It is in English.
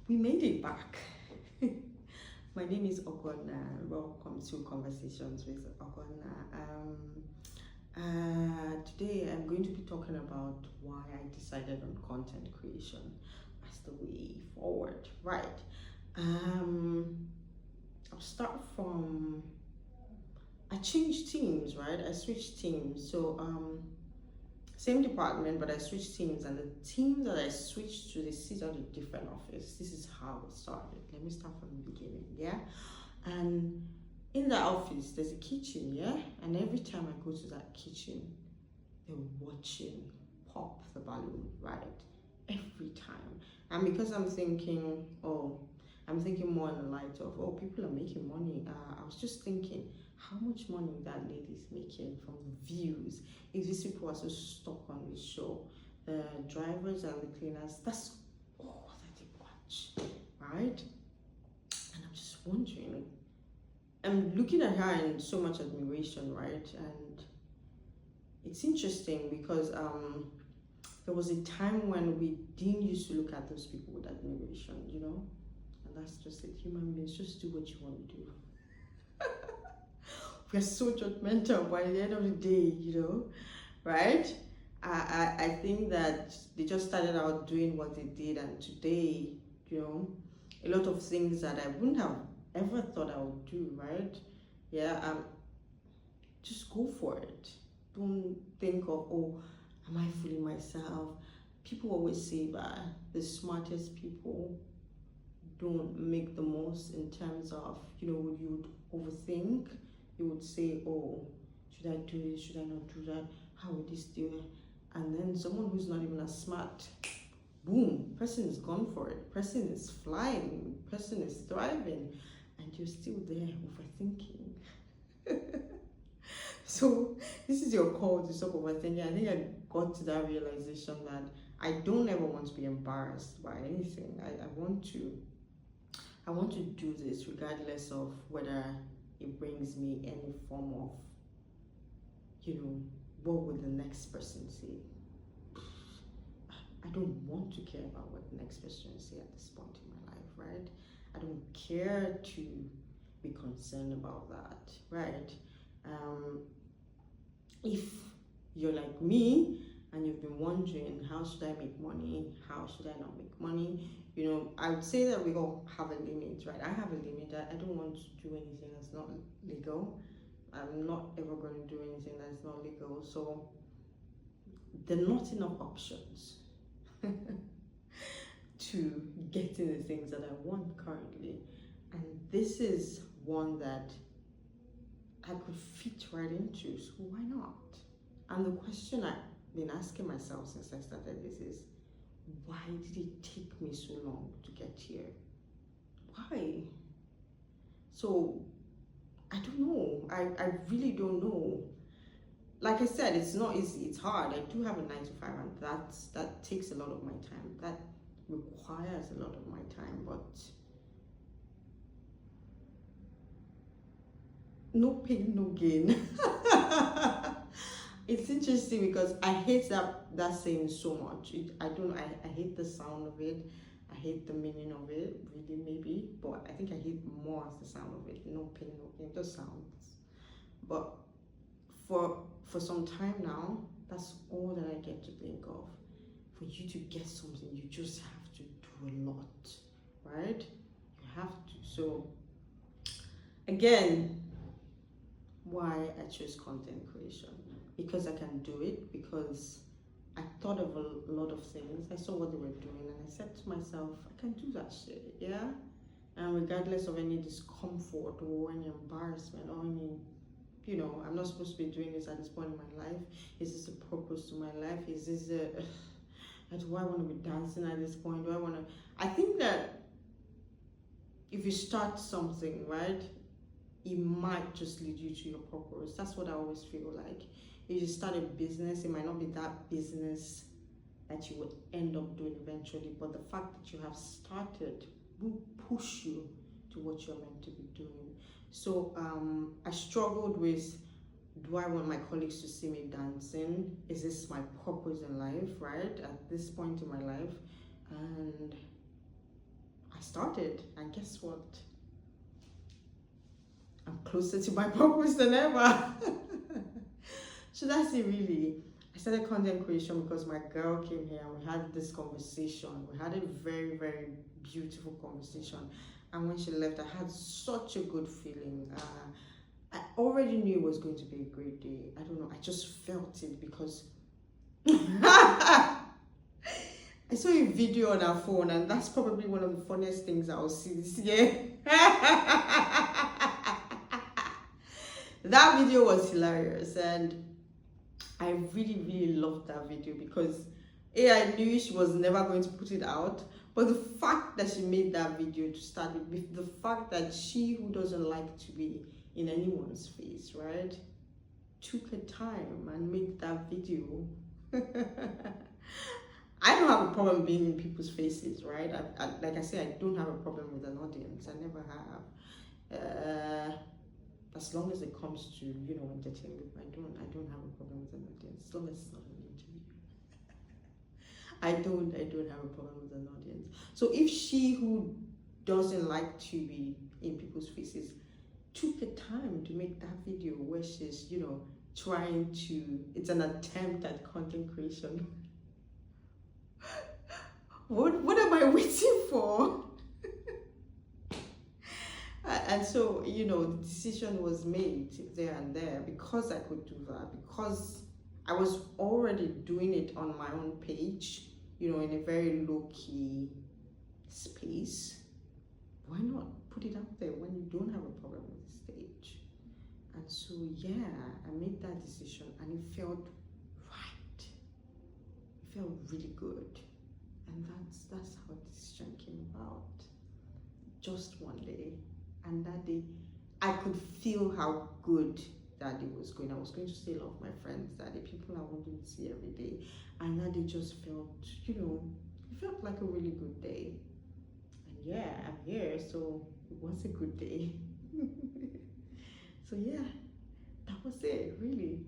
We made it back. My name is Ogonna. Welcome to Conversations with Ogonna. Today I'm going to be talking about why I decided on content creation as the way forward. Right. I'll start from I changed teams, right? I switched teams. So same department, but I switched teams, and the team that I switched to, they sit at a different office. This is how it started. Let me start from the beginning, yeah? And in the office, there's a kitchen, yeah? And every time I go to that kitchen, they're watching pop the balloon, right? Every time. And because I'm thinking more in the light of, people are making money. I was just thinking, how much money that lady's making from the views. If these people are so stuck on this show, the drivers and the cleaners, that's all that they watch, right? And I'm just wondering, I'm looking at her in so much admiration, right? And it's interesting because there was a time when we didn't used to look at those people with admiration, you know? And that's just it. Human beings, just do what you want to do. We're so judgmental by the end of the day, you know, right? I think that they just started out doing what they did, and today, you know, a lot of things that I wouldn't have ever thought I would do, right? Yeah, just go for it. Don't think of, am I fooling myself? People always say that the smartest people don't make the most in terms of, you know, you would overthink. You would say, should I do this? Should I not do that? How would this do it? And then someone who's not even as smart, boom, person is gone for it. Person is flying. Person is thriving. And you're still there overthinking. So this is your call to stop overthinking. I think I got to that realization that I don't ever want to be embarrassed by anything. I want to do this regardless of whether it brings me any form of, you know, what would the next person say? I don't want to care about what the next person will say at this point in my life, right? I don't care to be concerned about that, right? If you're like me and you've been wondering, how should I make money? How should I not make money? You know, I would say that we all have a limit, right? I have a limit. I don't want to do anything that's not legal. I'm not ever going to do anything that's not legal. So there are not enough options to getting the things that I want currently. And this is one that I could fit right into, so why not? And the question I've been asking myself since I started this is, why did it take me so long to get here? Why? So I don't know. I really don't know. Like I said, it's not easy, it's hard. I do have a 9 to 5, and that takes a lot of my time. That requires a lot of my time, but no pain, no gain. It's interesting because I hate that saying so much. I hate the sound of it. I hate the meaning of it, really, maybe. But I think I hate more as the sound of it. No pain, no gain, just sounds. But for some time now, that's all that I get to think of. For you to get something, you just have to do a lot, right? You have to. So again, why I chose content creation, because I can do it, because I thought of a lot of things. I saw what they were doing, and I said to myself, I can do that shit, yeah? And regardless of any discomfort or any embarrassment or any, you know, I'm not supposed to be doing this at this point in my life. Is this a purpose to my life? Is this do I want to be dancing at this point? Do I want to? I think that if you start something, right, it might just lead you to your purpose. That's what I always feel like. If you start a business, it might not be that business that you would end up doing eventually, but the fact that you have started will push you to what you're meant to be doing. So I struggled with, do I want my colleagues to see me dancing? Is this my purpose in life, right? At this point in my life. And I started, and guess what? I'm closer to my purpose than ever. So that's it, really. I started content creation because my girl came here and we had this conversation. We had a very, very beautiful conversation. And when she left, I had such a good feeling. I already knew it was going to be a great day. I don't know, I just felt it because I saw a video on her phone, and that's probably one of the funniest things I'll see this year. That video was hilarious, and I really, really loved that video because I knew she was never going to put it out. But the fact that she made that video to start with, the fact that she who doesn't like to be in anyone's face, right, took her time and made that video. I don't have a problem being in people's faces, right? Like I say, I don't have a problem with an audience. I never have. As long as it comes to, entertainment, I don't have a problem with an audience. As long as it's not an interview. I don't have a problem with an audience. So if she who doesn't like to be in people's faces took the time to make that video where she's, trying to, it's an attempt at content creation. What am I waiting for? And so, the decision was made there and there because I could do that, because I was already doing it on my own page, in a very low-key space. Why not put it out there when you don't have a problem with the stage? And so, I made that decision, and it felt right. It felt really good. And that's how the decision came about. Just one day. And that day, I could feel how good that day was going. I was going to see a lot of my friends that day, people I wanted to see every day. And that day just felt, it felt like a really good day. And I'm here, so it was a good day. So that was it, really.